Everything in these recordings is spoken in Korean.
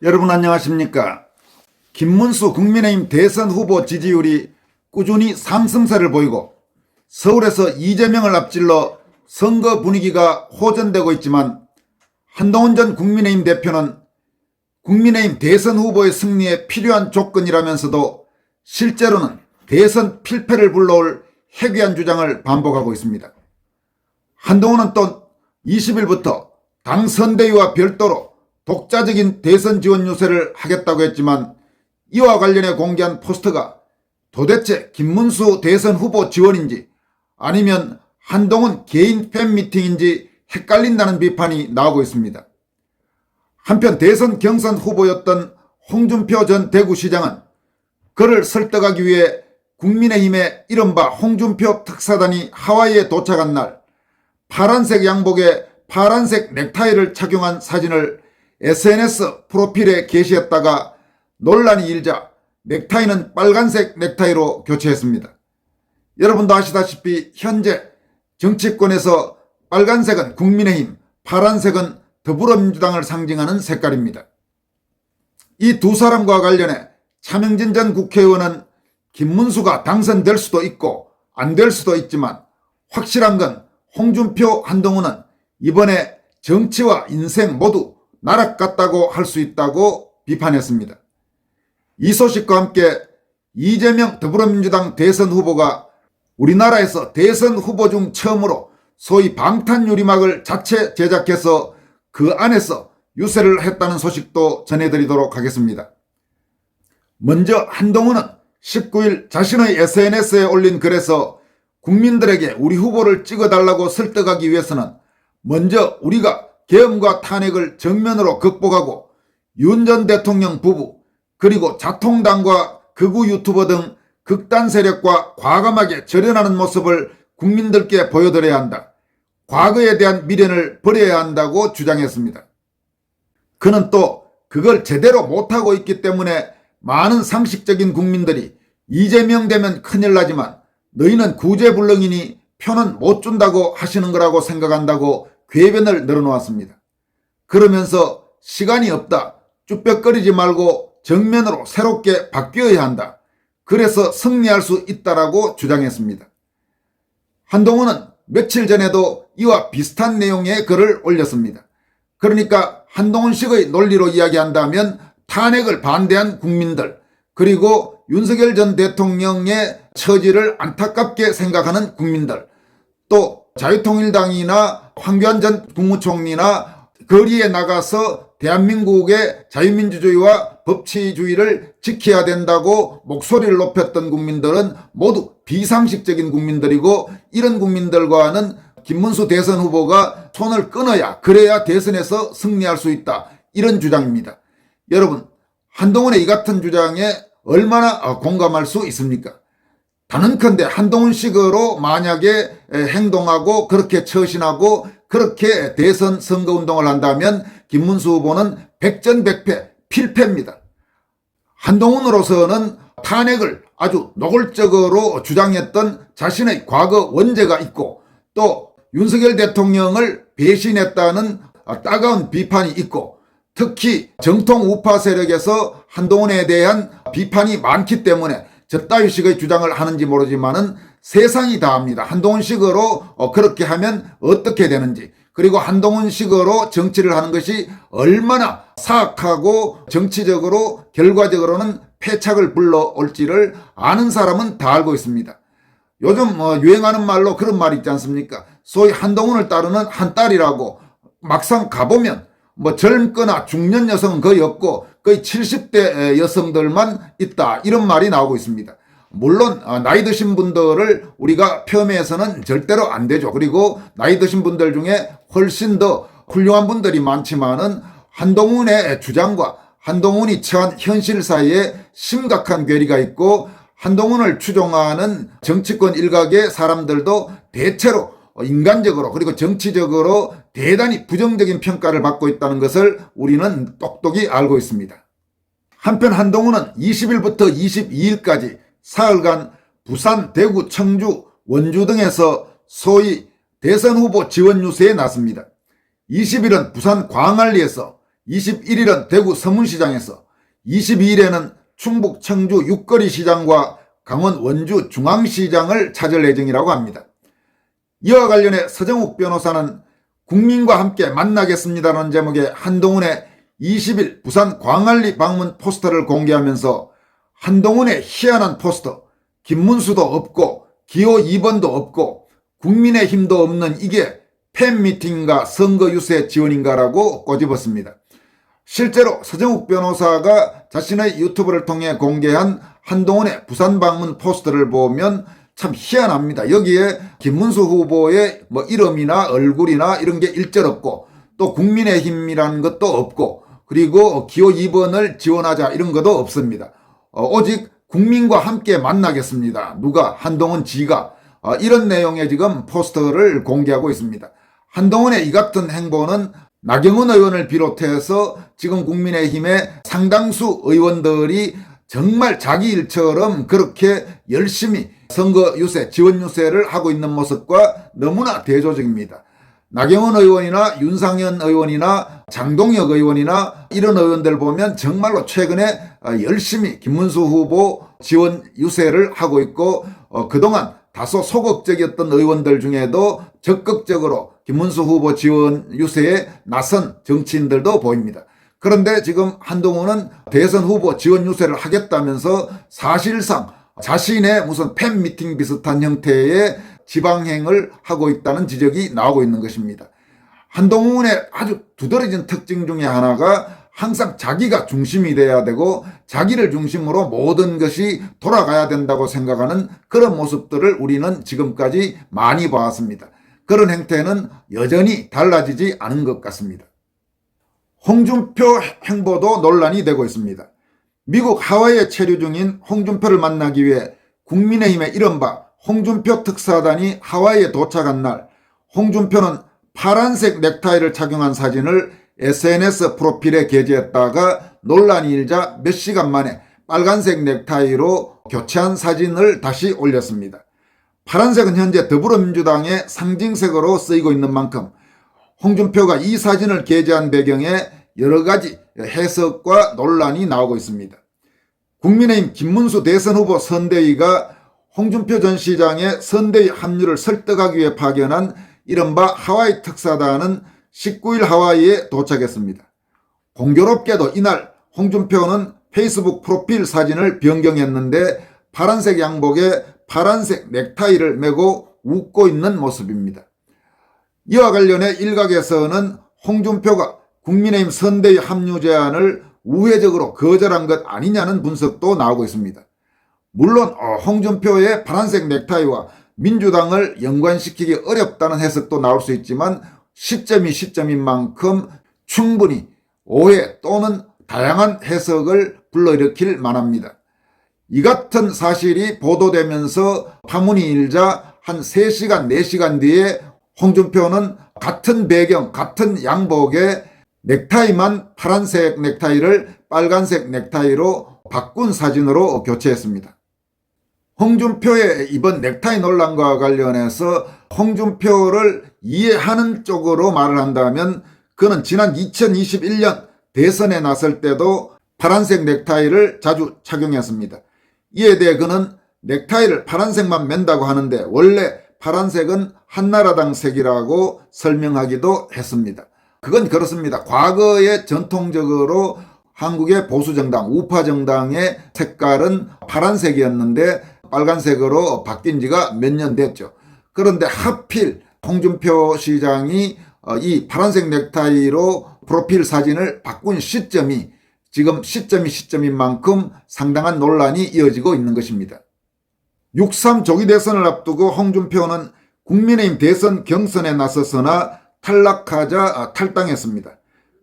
여러분 안녕하십니까? 김문수 국민의힘 대선 후보 지지율이 꾸준히 상승세를 보이고 서울에서 이재명을 앞질러 선거 분위기가 호전되고 있지만 한동훈 전 국민의힘 대표는 국민의힘 대선 후보의 승리에 필요한 조건이라면서도 실제로는 대선 필패를 불러올 해괴한 주장을 반복하고 있습니다. 한동훈은 또 20일부터 당 선대위와 별도로 독자적인 대선 지원 유세를 하겠다고 했지만 이와 관련해 공개한 포스터가 도대체 김문수 대선 후보 지원인지 아니면 한동훈 개인 팬미팅인지 헷갈린다는 비판이 나오고 있습니다. 한편 대선 경선 후보였던 홍준표 전 대구시장은 그를 설득하기 위해 국민의힘의 이른바 홍준표 특사단이 하와이에 도착한 날 파란색 양복에 파란색 넥타이를 착용한 사진을 SNS 프로필에 게시했다가 논란이 일자 넥타이는 빨간색 넥타이로 교체했습니다. 여러분도 아시다시피 현재 정치권에서 빨간색은 국민의힘, 파란색은 더불어민주당을 상징하는 색깔입니다. 이 두 사람과 관련해 차명진 전 국회의원은 김문수가 당선될 수도 있고 안 될 수도 있지만 확실한 건 홍준표, 한동훈은 이번에 정치와 인생 모두 나락갔다고 할 수 있다고 비판했습니다. 이 소식과 함께 이재명 더불어민주당 대선 후보가 우리나라에서 대선 후보 중 처음으로 소위 방탄유리막을 자체 제작해서 그 안에서 유세를 했다는 소식도 전해드리도록 하겠습니다. 먼저 한동훈은 19일 자신의 SNS에 올린 글에서 국민들에게 우리 후보를 찍어달라고 설득하기 위해서는 먼저 우리가 계엄과 탄핵을 정면으로 극복하고 윤 전 대통령 부부 그리고 자통당과 극우 유튜버 등 극단 세력과 과감하게 절연하는 모습을 국민들께 보여드려야 한다. 과거에 대한 미련을 버려야 한다고 주장했습니다. 그는 또 그걸 제대로 못하고 있기 때문에 많은 상식적인 국민들이 이재명 되면 큰일 나지만 너희는 구제불능이니 표는 못 준다고 하시는 거라고 생각한다고 궤변을 늘어놓았습니다. 그러면서 시간이 없다. 쭈뼛거리지 말고 정면으로 새롭게 바뀌어야 한다. 그래서 승리할 수 있다라고 주장했습니다. 한동훈은 며칠 전에도 이와 비슷한 내용의 글을 올렸습니다. 그러니까 한동훈식의 논리로 이야기한다면 탄핵을 반대한 국민들 그리고 윤석열 전 대통령의 처지를 안타깝게 생각하는 국민들 또 자유통일당이나 황교안 전 국무총리나 거리에 나가서 대한민국의 자유민주주의와 법치주의를 지켜야 된다고 목소리를 높였던 국민들은 모두 비상식적인 국민들이고 이런 국민들과는 김문수 대선 후보가 손을 끊어야 그래야 대선에서 승리할 수 있다. 이런 주장입니다. 여러분 한동훈의 이 같은 주장에 얼마나 공감할 수 있습니까? 단언컨대 한동훈식으로 만약에 행동하고 그렇게 처신하고 그렇게 대선 선거운동을 한다면 김문수 후보는 백전백패 필패입니다. 한동훈으로서는 탄핵을 아주 노골적으로 주장했던 자신의 과거 원죄가 있고 또 윤석열 대통령을 배신했다는 따가운 비판이 있고 특히 정통 우파 세력에서 한동훈에 대한 비판이 많기 때문에 저따위 식의 주장을 하는지 모르지만은 세상이 다 압니다. 한동훈식으로 그렇게 하면 어떻게 되는지 그리고 한동훈식으로 정치를 하는 것이 얼마나 사악하고 정치적으로 결과적으로는 패착을 불러올지를 아는 사람은 다 알고 있습니다. 요즘 유행하는 말로 그런 말이 있지 않습니까? 소위 한동훈을 따르는 한딸이라고 막상 가보면 젊거나 중년 여성은 거의 없고 거의 70대 여성들만 있다 이런 말이 나오고 있습니다. 물론 나이 드신 분들을 우리가 폄훼해서는 절대로 안 되죠. 그리고 나이 드신 분들 중에 훨씬 더 훌륭한 분들이 많지만은 한동훈의 주장과 한동훈이 처한 현실 사이에 심각한 괴리가 있고 한동훈을 추종하는 정치권 일각의 사람들도 대체로 인간적으로 그리고 정치적으로 대단히 부정적인 평가를 받고 있다는 것을 우리는 똑똑히 알고 있습니다. 한편 한동훈은 20일부터 22일까지 사흘간 부산, 대구, 청주, 원주 등에서 소위 대선 후보 지원 유세에 나섭니다. 20일은 부산 광안리에서 21일은 대구 서문시장에서, 22일에는 충북 청주 육거리 시장과 강원 원주 중앙시장을 찾을 예정이라고 합니다. 이와 관련해 서정욱 변호사는 국민과 함께 만나겠습니다라는 제목의 한동훈의 20일 부산 광안리 방문 포스터를 공개하면서 한동훈의 희한한 포스터, 김문수도 없고 기호 2번도 없고 국민의힘도 없는 이게 팬미팅인가 선거 유세 지원인가라고 꼬집었습니다. 실제로 서정욱 변호사가 자신의 유튜브를 통해 공개한 한동훈의 부산 방문 포스터를 보면 참 희한합니다. 여기에 김문수 후보의 이름이나 얼굴이나 이런 게 일절 없고 또 국민의힘이라는 것도 없고 그리고 기호 2번을 지원하자 이런 것도 없습니다. 오직 국민과 함께 만나겠습니다. 누가? 한동훈 지가. 이런 내용의 지금 포스터를 공개하고 있습니다. 한동훈의 이 같은 행보는 나경원 의원을 비롯해서 지금 국민의힘의 상당수 의원들이 정말 자기 일처럼 그렇게 열심히 선거 유세, 지원 유세를 하고 있는 모습과 너무나 대조적입니다. 나경원 의원이나 윤상현 의원이나 장동혁 의원이나 이런 의원들 보면 정말로 최근에 열심히 김문수 후보 지원 유세를 하고 있고 그동안 다소 소극적이었던 의원들 중에도 적극적으로 김문수 후보 지원 유세에 나선 정치인들도 보입니다. 그런데 지금 한동훈은 대선 후보 지원 유세를 하겠다면서 사실상 자신의 무슨 팬미팅 비슷한 형태의 지방행을 하고 있다는 지적이 나오고 있는 것입니다. 한동훈의 아주 두드러진 특징 중에 하나가 항상 자기가 중심이 돼야 되고 자기를 중심으로 모든 것이 돌아가야 된다고 생각하는 그런 모습들을 우리는 지금까지 많이 봐왔습니다. 그런 행태는 여전히 달라지지 않은 것 같습니다. 홍준표 행보도 논란이 되고 있습니다. 미국 하와이에 체류 중인 홍준표를 만나기 위해 국민의힘의 이른바 홍준표 특사단이 하와이에 도착한 날 홍준표는 파란색 넥타이를 착용한 사진을 SNS 프로필에 게재했다가 논란이 일자 몇 시간 만에 빨간색 넥타이로 교체한 사진을 다시 올렸습니다. 파란색은 현재 더불어민주당의 상징색으로 쓰이고 있는 만큼 홍준표가 이 사진을 게재한 배경에 여러 가지 해석과 논란이 나오고 있습니다. 국민의힘 김문수 대선 후보 선대위가 홍준표 전 시장의 선대위 합류를 설득하기 위해 파견한 이른바 하와이 특사단은 19일 하와이에 도착했습니다. 공교롭게도 이날 홍준표는 페이스북 프로필 사진을 변경했는데 파란색 양복에 파란색 넥타이를 메고 웃고 있는 모습입니다. 이와 관련해 일각에서는 홍준표가 국민의힘 선대위 합류 제안을 우회적으로 거절한 것 아니냐는 분석도 나오고 있습니다. 물론 홍준표의 파란색 넥타이와 민주당을 연관시키기 어렵다는 해석도 나올 수 있지만 시점이 시점인 만큼 충분히 오해 또는 다양한 해석을 불러일으킬 만합니다. 이 같은 사실이 보도되면서 파문이 일자 한 3시간, 4시간 뒤에 홍준표는 같은 배경, 같은 양복에 넥타이만 파란색 넥타이를 빨간색 넥타이로 바꾼 사진으로 교체했습니다. 홍준표의 이번 넥타이 논란과 관련해서 홍준표를 이해하는 쪽으로 말을 한다면 그는 지난 2021년 대선에 나설 때도 파란색 넥타이를 자주 착용했습니다. 이에 대해 그는 넥타이를 파란색만 맨다고 하는데 원래 파란색은 한나라당 색이라고 설명하기도 했습니다. 그건 그렇습니다. 과거에 전통적으로 한국의 보수정당, 우파정당의 색깔은 파란색이었는데 빨간색으로 바뀐 지가 몇 년 됐죠. 그런데 하필 홍준표 시장이 이 파란색 넥타이로 프로필 사진을 바꾼 시점이 지금 시점인 만큼 상당한 논란이 이어지고 있는 것입니다. 6.3 조기 대선을 앞두고 홍준표는 국민의힘 대선 경선에 나섰으나 탈락하자 탈당했습니다.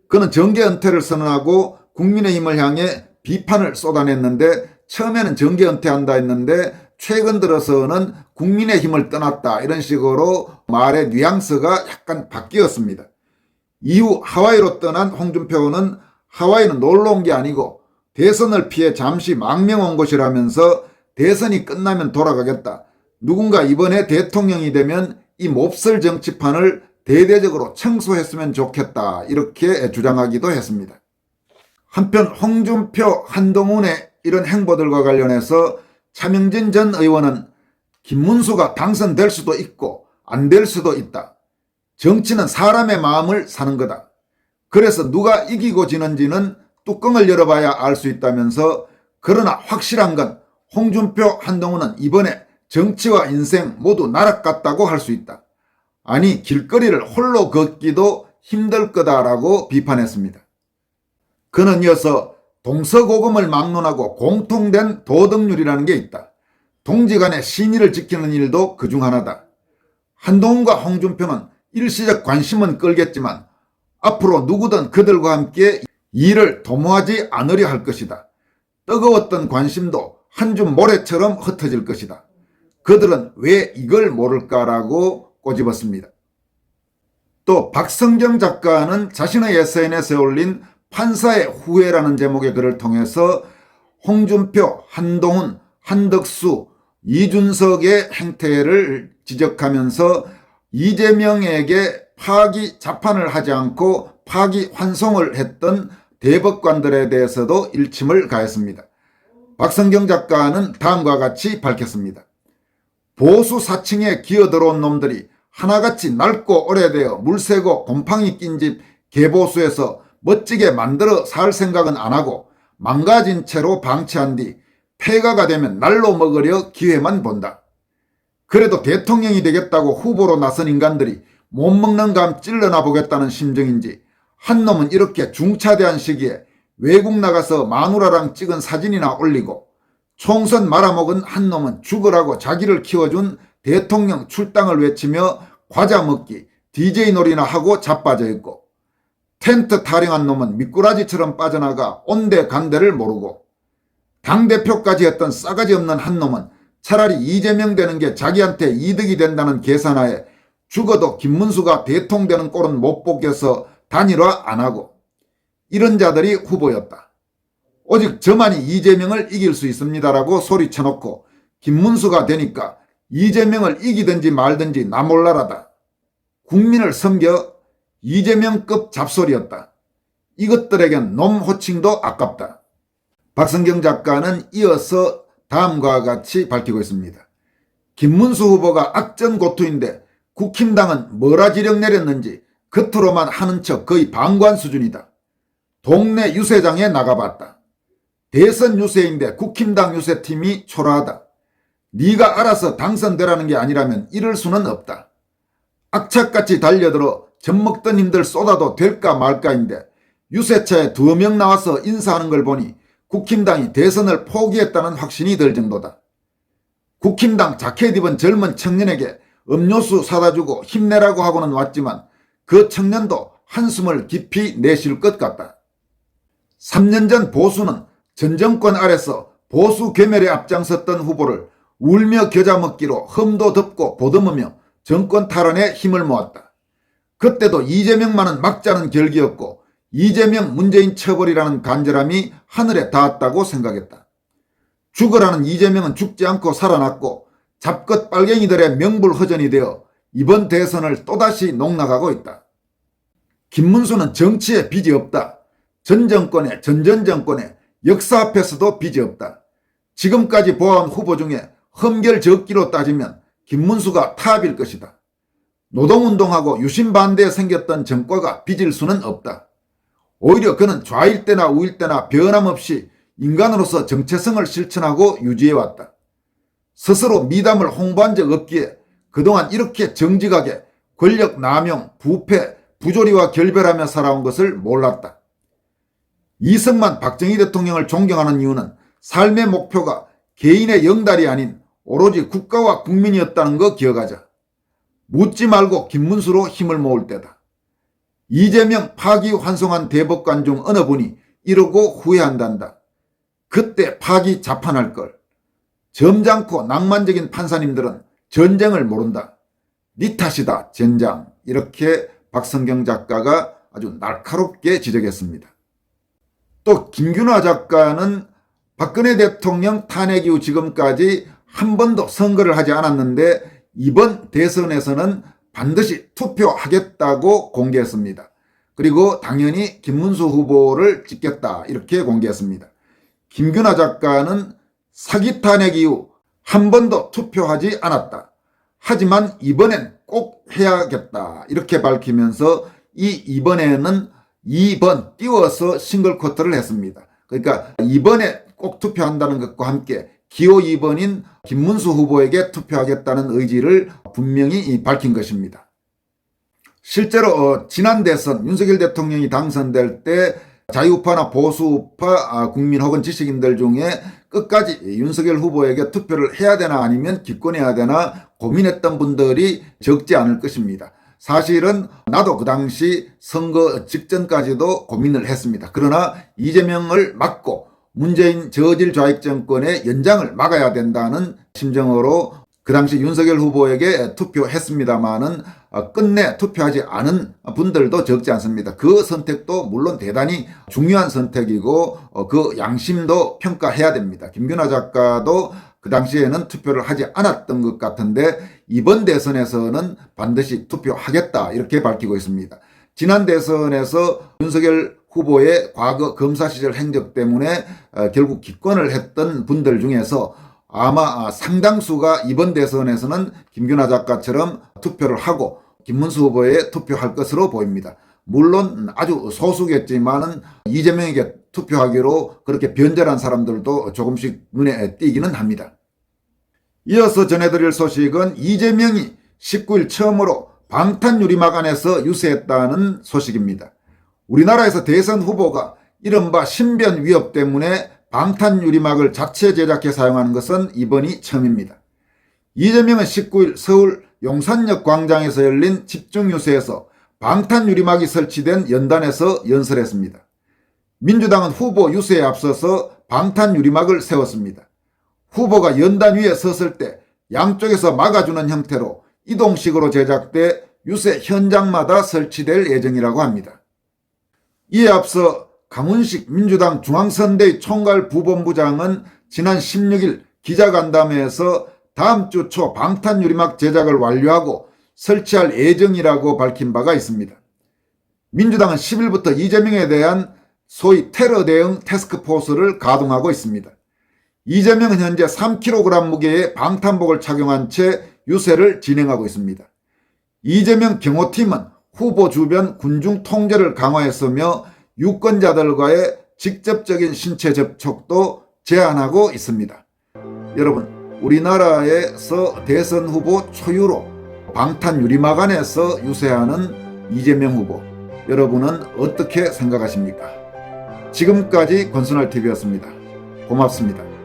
그는 정계 은퇴를 선언하고 국민의힘을 향해 비판을 쏟아냈는데 처음에는 정계 은퇴한다 했는데 최근 들어서는 국민의힘을 떠났다 이런 식으로 말의 뉘앙스가 약간 바뀌었습니다. 이후 하와이로 떠난 홍준표는 하와이는 놀러 온 게 아니고 대선을 피해 잠시 망명 온 곳이라면서 대선이 끝나면 돌아가겠다. 누군가 이번에 대통령이 되면 이 몹쓸 정치판을 대대적으로 청소했으면 좋겠다 이렇게 주장하기도 했습니다. 한편 홍준표, 한동훈의 이런 행보들과 관련해서 차명진 전 의원은 김문수가 당선될 수도 있고 안 될 수도 있다. 정치는 사람의 마음을 사는 거다. 그래서 누가 이기고 지는지는 뚜껑을 열어봐야 알 수 있다면서 그러나 확실한 건 홍준표, 한동훈은 이번에 정치와 인생 모두 날아갔다고 할 수 있다. 아니 길거리를 홀로 걷기도 힘들 거다라고 비판했습니다. 그는 이어서 동서고금을 막론하고 공통된 도덕률이라는 게 있다. 동지간의 신의를 지키는 일도 그중 하나다. 한동훈과 홍준표는 일시적 관심은 끌겠지만 앞으로 누구든 그들과 함께 일을 도모하지 않으려 할 것이다. 뜨거웠던 관심도 한 줌 모래처럼 흩어질 것이다. 그들은 왜 이걸 모를까라고 꼬집었습니다. 또 박성경 작가는 자신의 SNS에 올린 판사의 후회라는 제목의 글을 통해서 홍준표, 한동훈, 한덕수, 이준석의 행태를 지적하면서 이재명에게 파기 자판을 하지 않고 파기 환송을 했던 대법관들에 대해서도 일침을 가했습니다. 박성경 작가는 다음과 같이 밝혔습니다. 보수 사층에 기어들어온 놈들이 하나같이 낡고 오래되어 물새고 곰팡이 낀 집 개보수에서 멋지게 만들어 살 생각은 안 하고 망가진 채로 방치한 뒤 폐가가 되면 날로 먹으려 기회만 본다. 그래도 대통령이 되겠다고 후보로 나선 인간들이 못 먹는 감 찔러나 보겠다는 심정인지 한 놈은 이렇게 중차대한 시기에 외국 나가서 마누라랑 찍은 사진이나 올리고 총선 말아먹은 한 놈은 죽으라고 자기를 키워준 대통령 출당을 외치며 과자 먹기, DJ 놀이나 하고 자빠져 있고 텐트 타령한 놈은 미꾸라지처럼 빠져나가 온데간데를 모르고 당대표까지 했던 싸가지 없는 한 놈은 차라리 이재명 되는 게 자기한테 이득이 된다는 계산하에 죽어도 김문수가 대통되는 꼴은 못 보겠어 단일화 안 하고 이런 자들이 후보였다. 오직 저만이 이재명을 이길 수 있습니다라고 소리쳐놓고 김문수가 되니까 이재명을 이기든지 말든지 나 몰라라다. 국민을 섬겨 이재명급 잡소리였다. 이것들에겐 놈 호칭도 아깝다. 박성경 작가는 이어서 다음과 같이 밝히고 있습니다. 김문수 후보가 악전고투인데 국힘당은 뭐라 지령 내렸는지 겉으로만 하는 척 거의 방관 수준이다. 동네 유세장에 나가봤다. 대선 유세인데 국힘당 유세팀이 초라하다. 네가 알아서 당선되라는 게 아니라면 이럴 수는 없다. 악착같이 달려들어 젖먹던 힘들 쏟아도 될까 말까인데 유세차에 2명 나와서 인사하는 걸 보니 국힘당이 대선을 포기했다는 확신이 들 정도다. 국힘당 자켓 입은 젊은 청년에게 음료수 사다 주고 힘내라고 하고는 왔지만 그 청년도 한숨을 깊이 내쉴 것 같다. 3년 전 보수는 전 정권 아래서 보수 괴멸에 앞장섰던 후보를 울며 겨자 먹기로 흠도 덮고 보듬으며 정권 탈환에 힘을 모았다. 그때도 이재명만은 막자는 결기였고 이재명 문재인 처벌이라는 간절함이 하늘에 닿았다고 생각했다. 죽으라는 이재명은 죽지 않고 살아났고 잡것 빨갱이들의 명불허전이 되어 이번 대선을 또다시 농락하고 있다. 김문수는 정치에 빚이 없다. 전 정권에 전전 정권에 역사 앞에서도 빚이 없다. 지금까지 보아온 후보 중에 험결적기로 따지면 김문수가 탑일 것이다. 노동운동하고 유신 반대에 생겼던 정과가 빚일 수는 없다. 오히려 그는 좌일 때나 우일 때나 변함없이 인간으로서 정체성을 실천하고 유지해왔다. 스스로 미담을 홍보한 적 없기에 그동안 이렇게 정직하게 권력 남용, 부패, 부조리와 결별하며 살아온 것을 몰랐다. 이승만, 박정희 대통령을 존경하는 이유는 삶의 목표가 개인의 영달이 아닌 오로지 국가와 국민이었다는 거 기억하자. 묻지 말고 김문수로 힘을 모을 때다. 이재명 파기환송한 대법관 중 어느 분이 이러고 후회한단다. 그때 파기 자판할 걸. 점잖고 낭만적인 판사님들은 전쟁을 모른다. 네 탓이다 젠장. 이렇게 박성경 작가가 아주 날카롭게 지적했습니다. 또 김균화 작가는 박근혜 대통령 탄핵 이후 지금까지 한 번도 선거를 하지 않았는데 이번 대선에서는 반드시 투표하겠다고 공개했습니다. 그리고 당연히 김문수 후보를 찍겠다 이렇게 공개했습니다. 김규나 작가는 사기 탄핵 이후 한 번도 투표하지 않았다. 하지만 이번엔 꼭 해야겠다 이렇게 밝히면서 이번에는 2번 띄워서 싱글 쿼터를 했습니다. 그러니까 이번에 꼭 투표한다는 것과 함께 기호 2번인 김문수 후보에게 투표하겠다는 의지를 분명히 밝힌 것입니다. 실제로 지난 대선 윤석열 대통령이 당선될 때 자유파나 보수파 국민 혹은 지식인들 중에 끝까지 윤석열 후보에게 투표를 해야 되나 아니면 기권해야 되나 고민했던 분들이 적지 않을 것입니다. 사실은 나도 그 당시 선거 직전까지도 고민을 했습니다. 그러나 이재명을 막고 문재인 저질 좌익 정권의 연장을 막아야 된다는 심정으로 그 당시 윤석열 후보에게 투표했습니다마는 끝내 투표하지 않은 분들도 적지 않습니다. 그 선택도 물론 대단히 중요한 선택이고 그 양심도 평가해야 됩니다. 김규나 작가도 그 당시에는 투표를 하지 않았던 것 같은데 이번 대선에서는 반드시 투표하겠다 이렇게 밝히고 있습니다. 지난 대선에서 윤석열 후보의 과거 검사 시절 행적 때문에 결국 기권을 했던 분들 중에서 아마 상당수가 이번 대선에서는 김규나 작가처럼 투표를 하고 김문수 후보에 투표할 것으로 보입니다. 물론 아주 소수겠지만은 이재명에게 투표하기로 그렇게 변절한 사람들도 조금씩 눈에 띄기는 합니다. 이어서 전해드릴 소식은 이재명이 19일 처음으로 방탄 유리막 안에서 유세했다는 소식입니다. 우리나라에서 대선 후보가 이른바 신변 위협 때문에 방탄 유리막을 자체 제작해 사용하는 것은 이번이 처음입니다. 이재명은 19일 서울 용산역 광장에서 열린 집중유세에서 방탄 유리막이 설치된 연단에서 연설했습니다. 민주당은 후보 유세에 앞서서 방탄 유리막을 세웠습니다. 후보가 연단 위에 섰을 때 양쪽에서 막아주는 형태로 이동식으로 제작돼 유세 현장마다 설치될 예정이라고 합니다. 이에 앞서 강훈식 민주당 중앙선대위 총괄부본부장은 지난 16일 기자간담회에서 다음 주 초 방탄 유리막 제작을 완료하고 설치할 예정이라고 밝힌 바가 있습니다. 민주당은 10일부터 이재명에 대한 소위 테러 대응 태스크포스를 가동하고 있습니다. 이재명은 현재 3kg 무게의 방탄복을 착용한 채 유세를 진행하고 있습니다. 이재명 경호팀은 후보 주변 군중 통제를 강화했으며 유권자들과의 직접적인 신체 접촉도 제한하고 있습니다. 여러분, 우리나라에서 대선 후보 초유로 방탄 유리막 안에서 유세하는 이재명 후보, 여러분은 어떻게 생각하십니까? 지금까지 권순할TV였습니다. 고맙습니다.